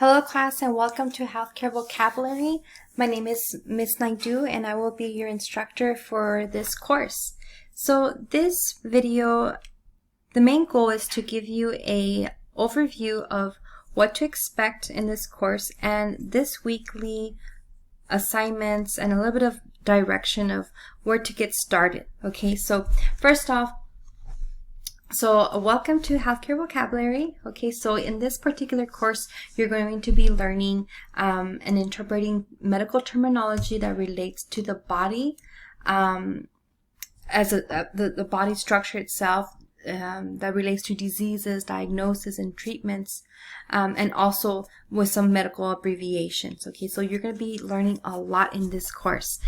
Hello class and welcome to Healthcare Vocabulary. My name is Miss Naidu and I will be your instructor for this course. So this video, the main goal is to give you a overview of what to expect in this course and this weekly assignments and a little bit of direction of where to get started. Okay, so first off, welcome to Healthcare Vocabulary. Okay, so in this particular course, you're going to be learning and interpreting medical terminology that relates to the body, as the body structure itself, that relates to diseases, diagnosis, and treatments, and also with some medical abbreviations. Okay, so you're going to be learning a lot in this course.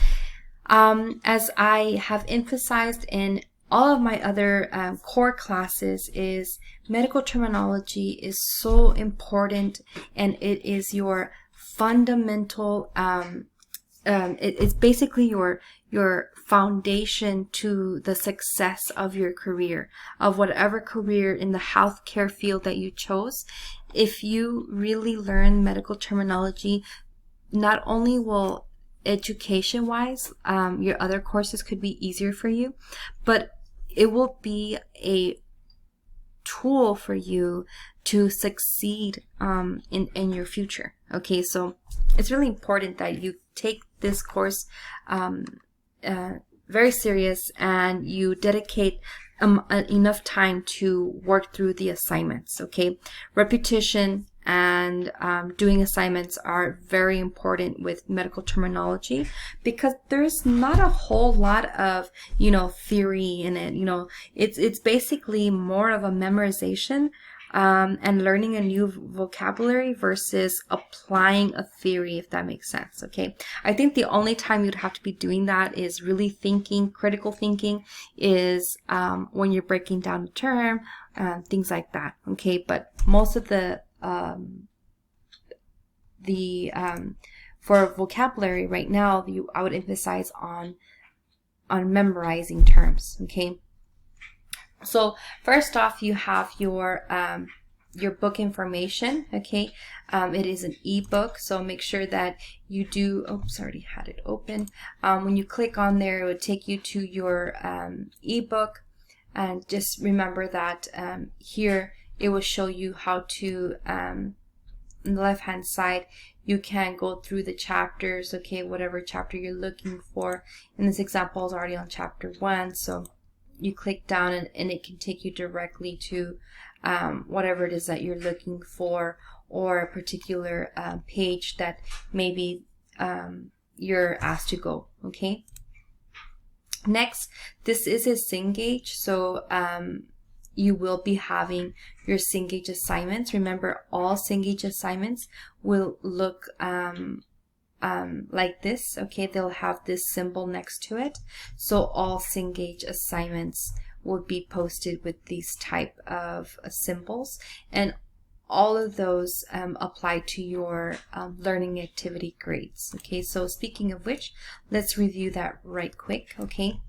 As I have emphasized in all of my other core classes, is medical terminology is so important, and it is your fundamental, it's basically your foundation to the success of your career, of whatever career in the healthcare field that you chose. If you really learn medical terminology, not only will education-wise, your other courses could be easier for you, but it will be a tool for you to succeed in your future. Okay, so it's really important that you take this course very serious and you dedicate enough time to work through the assignments. Okay, repetition and doing assignments are very important with medical terminology, because there's not a whole lot of theory in it. It's basically more of a memorization and learning a new vocabulary versus applying a theory, if that makes sense. Okay, I think the only time you'd have to be doing that is really thinking, critical thinking, is when you're breaking down a term, things like that. Okay, but most of the for vocabulary right now, I would emphasize on memorizing terms. Okay, so first off, you have your book information. Okay, it is an ebook, so make sure that you do. Oops, I already had it open. When you click on there, it would take you to your ebook, and just remember that here it will show you how to, on the left hand side, you can go through the chapters. Okay, whatever chapter you're looking for. In this example, is already on chapter 1, so you click down and it can take you directly to whatever it is that you're looking for, or a particular page that maybe you're asked to go. Okay, next, this is a Cengage, so you will be having your Cengage assignments. Remember, all Cengage assignments will look like this. Okay, they'll have this symbol next to it. So all Cengage assignments will be posted with these type of symbols, and all of those apply to your learning activity grades. Okay, so speaking of which, let's review that right quick. Okay,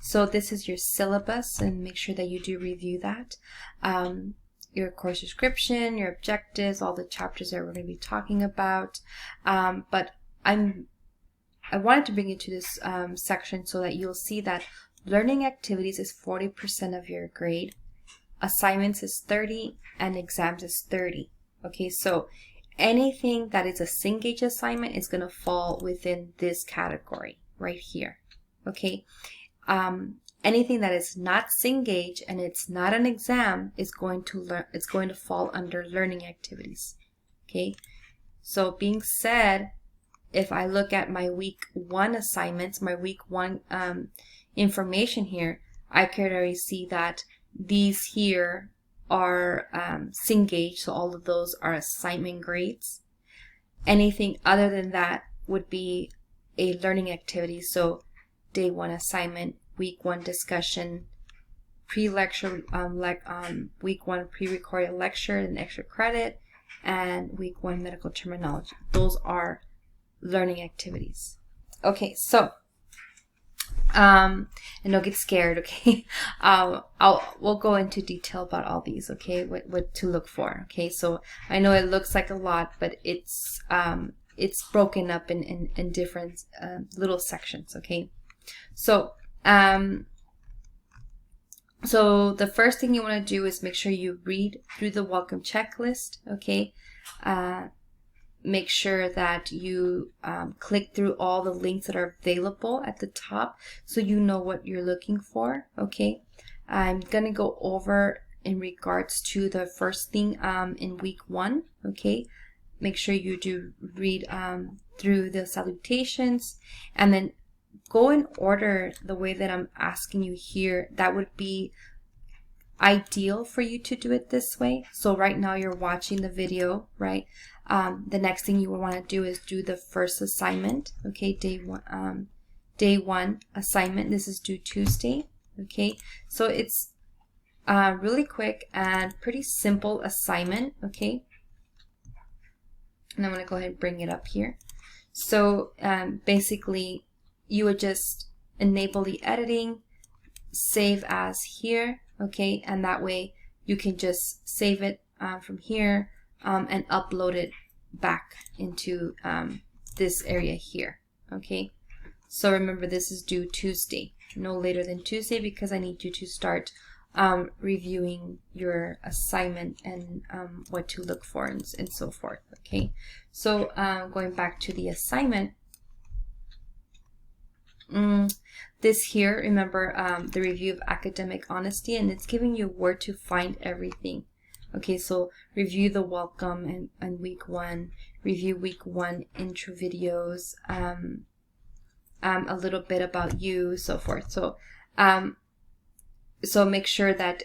so this is your syllabus, and make sure that you do review that. Your course description, your objectives, all the chapters that we're going to be talking about. But I wanted to bring you to this section so that you'll see that learning activities is 40% of your grade, assignments is 30, and exams is 30. Okay, so anything that is a Cengage assignment is going to fall within this category right here. Okay, anything that is not Cengage and it's not an exam is going to fall under learning activities. Okay, so being said, if I look at my week 1 assignments, my week 1 information here, I could already see that these here are Cengage, so all of those are assignment grades. Anything other than that would be a learning activity. So day 1 assignment, week 1 discussion, pre-lecture, week 1 pre-recorded lecture and extra credit, and week 1 medical terminology. Those are learning activities. Okay, so And don't get scared, okay? We'll go into detail about all these, okay? What to look for, okay? So I know it looks like a lot, but it's broken up in different little sections, okay? So so the first thing you want to do is make sure you read through the welcome checklist, okay? Make sure that you click through all the links that are available at the top so you know what you're looking for, okay? I'm going to go over in regards to the first thing in week 1, okay? Make sure you do read through the salutations, and then go in order the way that I'm asking you here. That would be ideal for you to do it this way. So right now you're watching the video, right? The next thing you would want to do is do the first assignment, okay? Day one assignment. This is due Tuesday, okay? So it's really quick and pretty simple assignment, okay? And I'm going to go ahead and bring it up here. So basically, you would just enable the editing, save as here, okay? And that way you can just save it from here and upload it back into this area here, okay? So remember, this is due Tuesday, no later than Tuesday, because I need you to start reviewing your assignment and what to look for and so forth, okay? So going back to the assignment, this here, remember the review of academic honesty, and it's giving you where to find everything. Okay, so review the welcome and week 1, review week 1 intro videos, a little bit about you, so forth. So so make sure that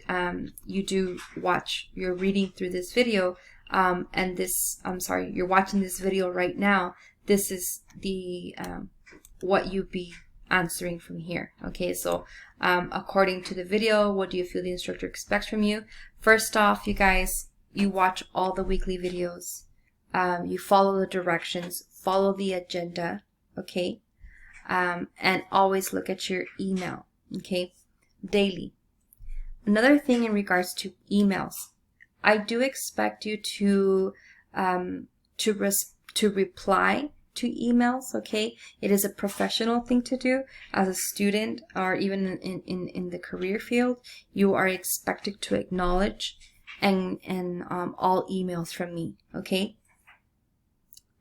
you do watch, you're reading through this video, and this, I'm sorry, you're watching this video right now. This is the what you be answering from here, okay? So according to the video, what do you feel the instructor expects from you? First off, you guys, you watch all the weekly videos, you follow the directions, follow the agenda, okay? And always look at your email, okay? Daily. Another thing in regards to emails, I do expect you to reply to emails, okay? It is a professional thing to do. As a student, or even in the career field, you are expected to acknowledge and all emails from me, okay?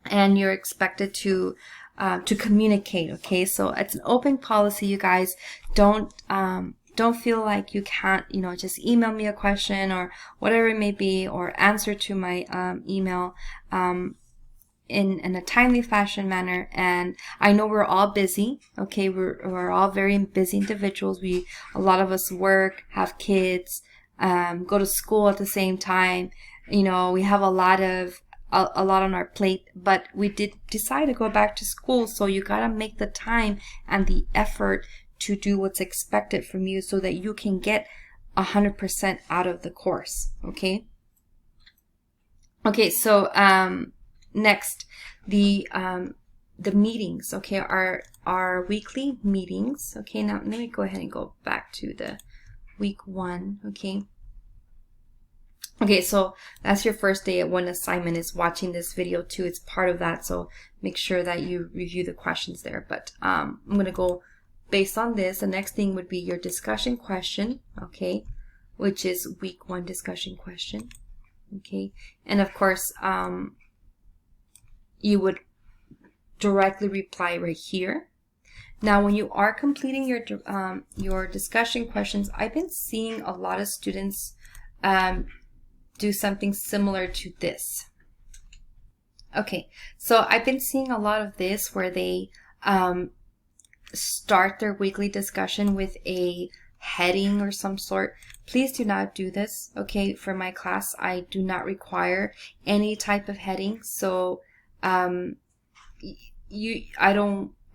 And you're expected to communicate, okay? So it's an open policy, you guys. Don't feel like you can't, just email me a question or whatever it may be, or answer to my email in a timely fashion manner. And I know we're all busy, okay? We're all very busy individuals. A lot of us work, have kids, go to school at the same time. We have a lot on our plate, but we did decide to go back to school. So you gotta make the time and the effort to do what's expected from you so that you can get 100% out of the course, okay? Okay, so next, the meetings, okay, our weekly meetings, okay? Now let me go ahead and go back to the week 1, okay? Okay, so that's your first day at 1 assignment, is watching this video too. It's part of that, so make sure that you review the questions there. But I'm going to go based on this. The next thing would be your discussion question, okay, which is week 1 discussion question, okay? And of course, you would directly reply right here. Now, when you are completing your discussion questions, I've been seeing a lot of students do something similar to this. Okay, so I've been seeing a lot of this where they start their weekly discussion with a heading or some sort. Please do not do this, okay? For my class, I do not require any type of heading. So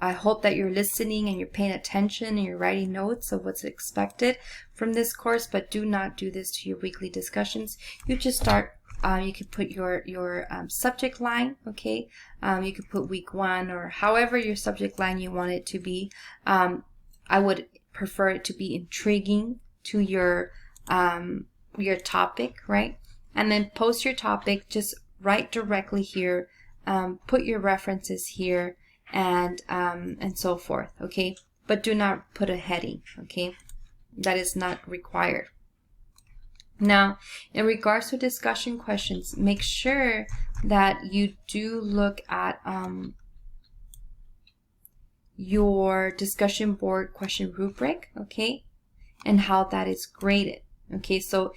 I hope that you're listening and you're paying attention and you're writing notes of what's expected from this course, but do not do this to your weekly discussions. You just start, you could put your subject line, okay? You could put week 1 or however your subject line you want it to be. I would prefer it to be intriguing to your topic, right? And then post your topic, just write directly here, put your references here, and so forth, okay? But do not put a heading, okay? That is not required. Now, in regards to discussion questions, make sure that you do look at your discussion board question rubric, okay, and how that is graded. Okay, so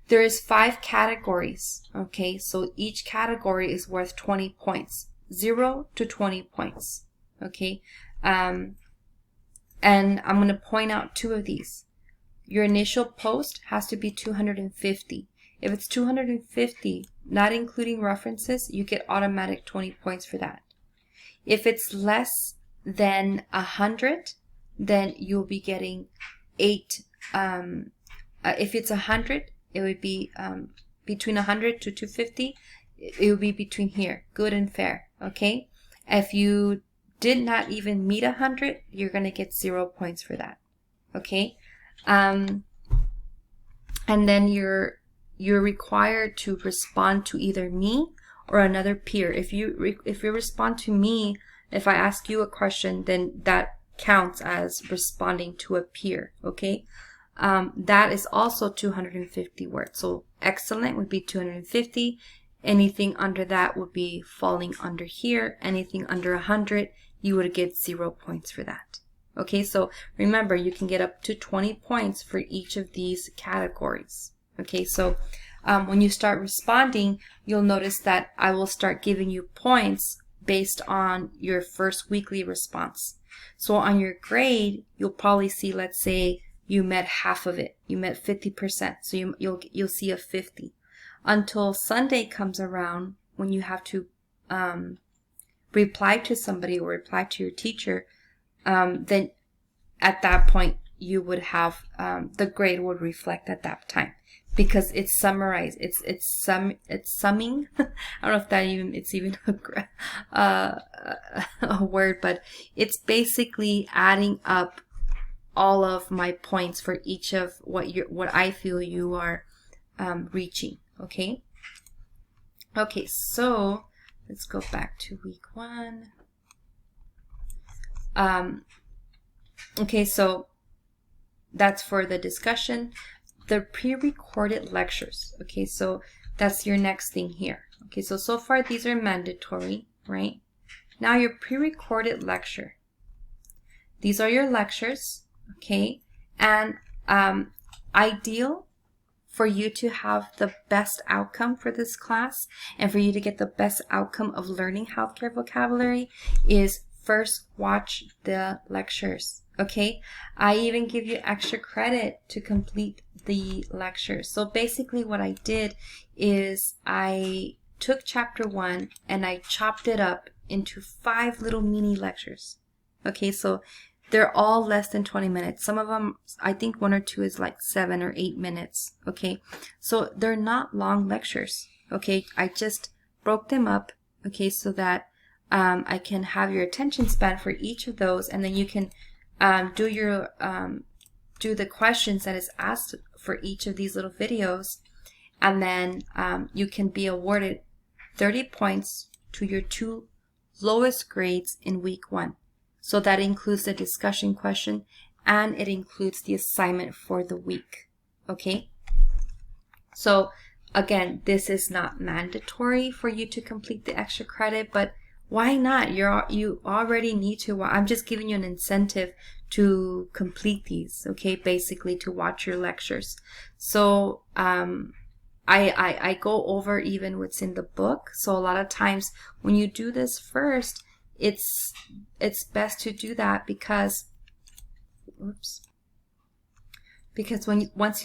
there is 5 categories, okay, so each category is worth 20 points, 0 to 20 points, okay, and I'm going to point out 2 of these. Your initial post has to be 250. If it's 250, not including references, you get automatic 20 points for that. If it's less than 100, then you'll be getting 8. If it's 100, it would be between 100 to 250. It would be between here, good and fair, okay? If you did not even meet 100, you're going to get 0 points for that, okay? And then you're required to respond to either me or another peer. If you respond to me, if I ask you a question, then that counts as responding to a peer, okay? That is also 250 words. So excellent would be 250. Anything under that would be falling under here. Anything under 100, you would get 0 points for that. Okay, so remember, you can get up to 20 points for each of these categories. Okay, so when you start responding, you'll notice that I will start giving you points based on your first weekly response. So on your grade, you'll probably see, let's say you met half of it. You met 50%, so you'll see a 50. Until Sunday comes around, when you have to reply to somebody or reply to your teacher, then at that point you would have the grade would reflect at that time, because it's summarized. It's summing. I don't know if that it's even a word, but it's basically adding up all of my points for each of what I feel you are reaching. Okay. Okay, so let's go back to week 1. Okay, so that's for the discussion. The pre-recorded lectures. Okay, so that's your next thing here. Okay, so far these are mandatory, right? Now your pre-recorded lecture. These are your lectures, okay? And ideal for you to have the best outcome for this class and for you to get the best outcome of learning healthcare vocabulary is first watch the lectures, okay? I even give you extra credit to complete the lectures. So basically what I did is I took chapter 1 and I chopped it up into 5 little mini lectures. Okay, so they're all less than 20 minutes. Some of them, I think 1 or 2 is like 7 or 8 minutes. Okay, so they're not long lectures. Okay, I just broke them up, okay, so that I can have your attention span for each of those, and then you can do the questions that is asked for each of these little videos, and then you can be awarded 30 points to your 2 lowest grades in week 1. So that includes the discussion question and it includes the assignment for the week. Okay? So again, this is not mandatory for you to complete the extra credit, but why not? You already need to. I'm just giving you an incentive to complete these, okay? Basically to watch your lectures. So I go over even what's in the book. So a lot of times when you do this first, it's best to do that because once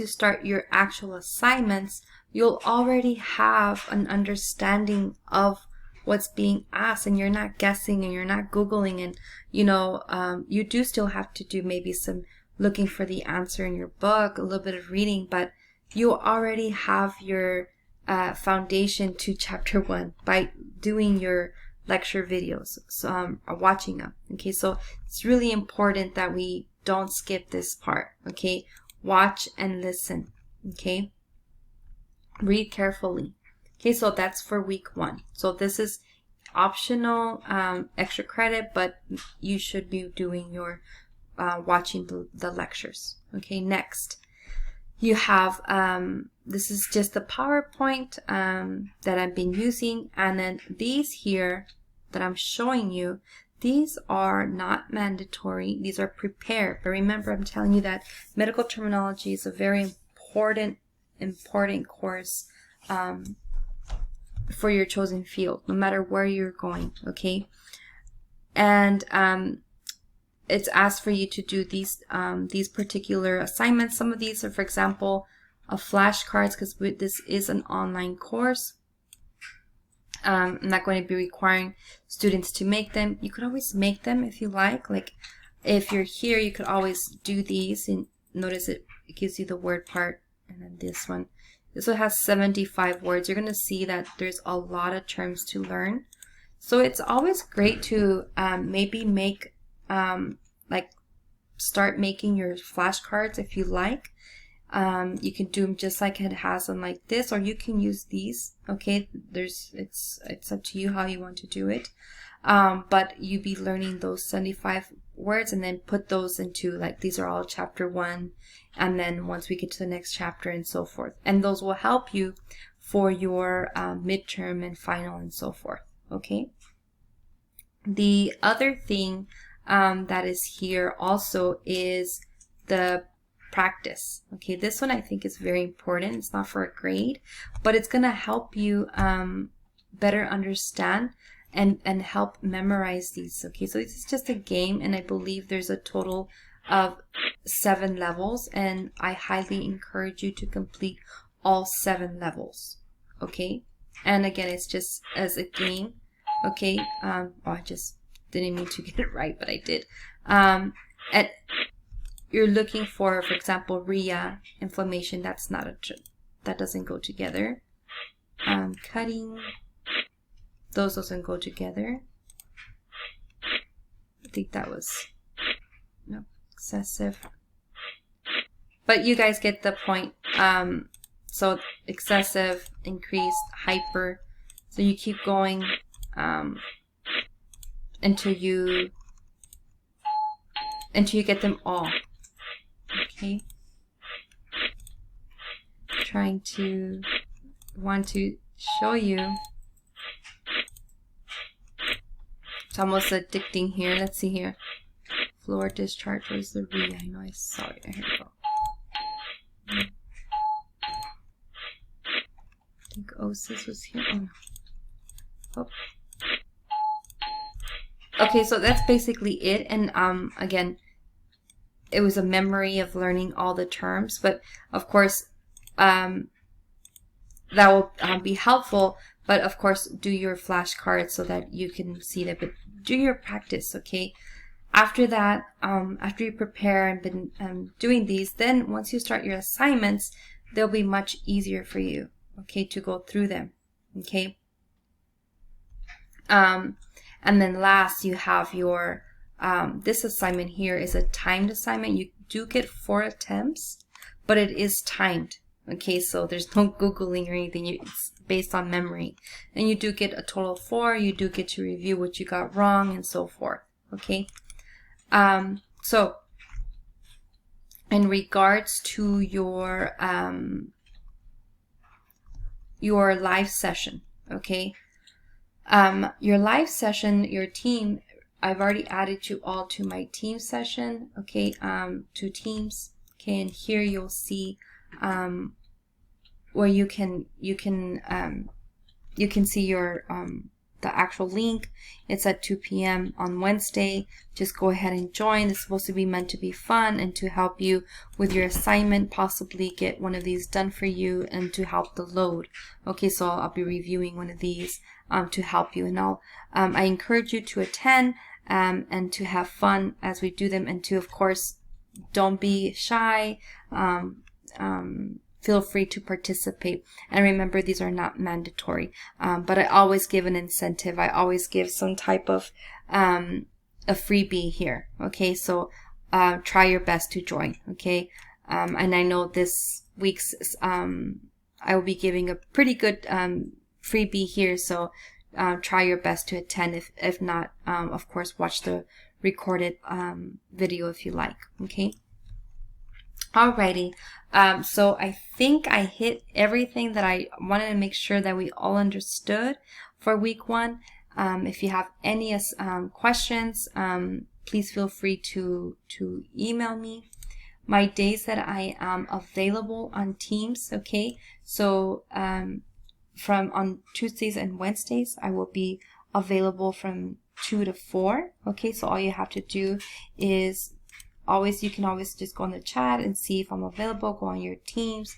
you start your actual assignments, you'll already have an understanding of what's being asked, and you're not guessing and you're not Googling, and you do still have to do maybe some looking for the answer in your book, a little bit of reading, but you already have your foundation to chapter 1 by doing your lecture videos, so watching them. Okay, so it's really important that we don't skip this part, okay? Watch and listen, okay? Read carefully. Okay, so that's for week 1. So this is optional extra credit, but you should be doing your watching the lectures. Okay, next you have this is just the PowerPoint that I've been using, and then these here that I'm showing you, these are not mandatory, these are prepared. But remember, I'm telling you that medical terminology is a very important course for your chosen field, no matter where you're going, okay? And it's asked for you to do these particular assignments. Some of these are, for example, flashcards, because this is an online course. I'm not going to be requiring students to make them. You could always make them if you like. Like if you're here, you could always do these, and notice it gives you the word part. And then this one has 75 words. You're going to see that there's a lot of terms to learn. So it's always great to maybe make like start making your flashcards if you like. You can do them just like it has them like this, or you can use these. Okay, it's up to you how you want to do it. But you be learning those 75 words and then put those into, like, these are all chapter 1, and then once we get to the next chapter and so forth. And those will help you for your midterm and final and so forth. Okay. The other thing that is here also is the practice. Okay, this one I think is very important. It's not for a grade, but it's going to help you better understand and help memorize these. Okay, so this is just a game, and I believe there's a total of 7 levels, and I highly encourage you to complete all 7 levels. Okay, and again, it's just as a game. Okay, I just didn't mean to get it right, but I did. And you're looking for example, RIA, inflammation. That's not that doesn't go together. Cutting, those doesn't go together. I think that was no excessive. But you guys get the point. So excessive, increased, hyper. So you keep going until you get them all. Okay. Want to show you. It's almost addicting here. Let's see here. Floor discharge. Where's the RIA? I know I saw it. Here we go. I think OSIS was here. Oh no. Oh. Okay, so that's basically it. And again, it was a memory of learning all the terms, but of course that will be helpful. But of course, do your flashcards so that you can see that. But do your practice, okay? After that, after you prepare and been doing these, then once you start your assignments, they'll be much easier for you, okay, to go through them, okay? And then last, you have your this assignment here is a timed assignment. You do get 4 attempts, but it is timed. Okay, so there's no Googling or anything. It's based on memory. And you do get a total of 4. You do get to review what you got wrong and so forth. Okay. So in regards to your live session, okay. Your live session, your team, I've already added you all to my team session, okay, to Teams, okay, and here you'll see where you can see your the actual link. It's at 2 p.m. on Wednesday. Just go ahead and join. It's supposed to be meant to be fun and to help you with your assignment, possibly get one of these done for you and to help the load. Okay, so I'll be reviewing one of these to help you, and I encourage you to attend and to have fun as we do them, and to, of course, don't be shy. Feel free to participate, and remember, these are not mandatory, but I always give an incentive. I always give some type of a freebie here. Okay, so try your best to join, okay? And I know this week's I will be giving a pretty good freebie here, so try your best to attend. If not, of course, watch the recorded video if you like, okay? Alrighty, so I think I hit everything that I wanted to make sure that we all understood for week 1. If you have any questions, please feel free to email me. My days that I am available on Teams, okay? So from on Tuesdays and Wednesdays, I will be available from 2 to 4, okay? So all you have to do is you can always just go on the chat and see if I'm available. Go on your Teams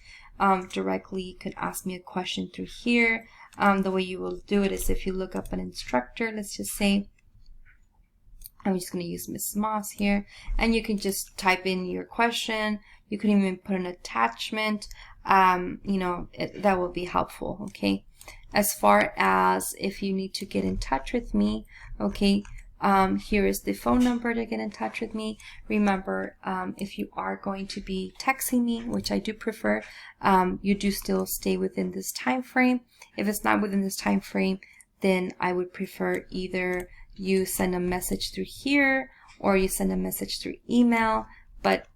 directly. You could ask me a question through here. The way you will do it is if you look up an instructor, let's just say, I'm just going to use Miss Moss here, and you can just type in your question. You can even put an attachment. You know, that will be helpful, okay? As far as if you need to get in touch with me, okay, here is the phone number to get in touch with me. Remember, if you are going to be texting me, which I do prefer, you do still stay within this time frame. If it's not within this time frame, then I would prefer either you send a message through here or you send a message through email, but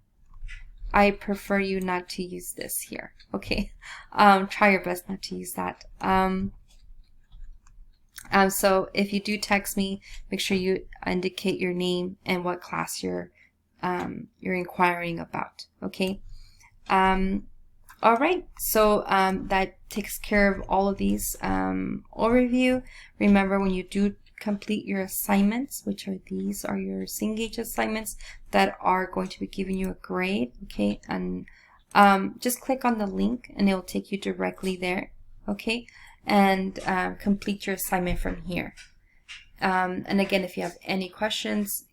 I prefer you not to use this here, okay? Try your best not to use that. So if you do text me, make sure you indicate your name and what class you're inquiring about, okay? All right, so that takes care of all of these overview. Remember, when you do complete your assignments, which are these are your Cengage assignments that are going to be giving you a grade, okay? And just click on the link and it will take you directly there, okay? And complete your assignment from here. And again, if you have any questions,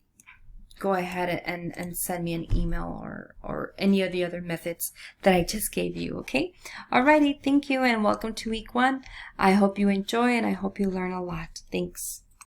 go ahead and send me an email or any of the other methods that I just gave you, okay? Alrighty, thank you and welcome to week 1. I hope you enjoy and I hope you learn a lot. Thanks.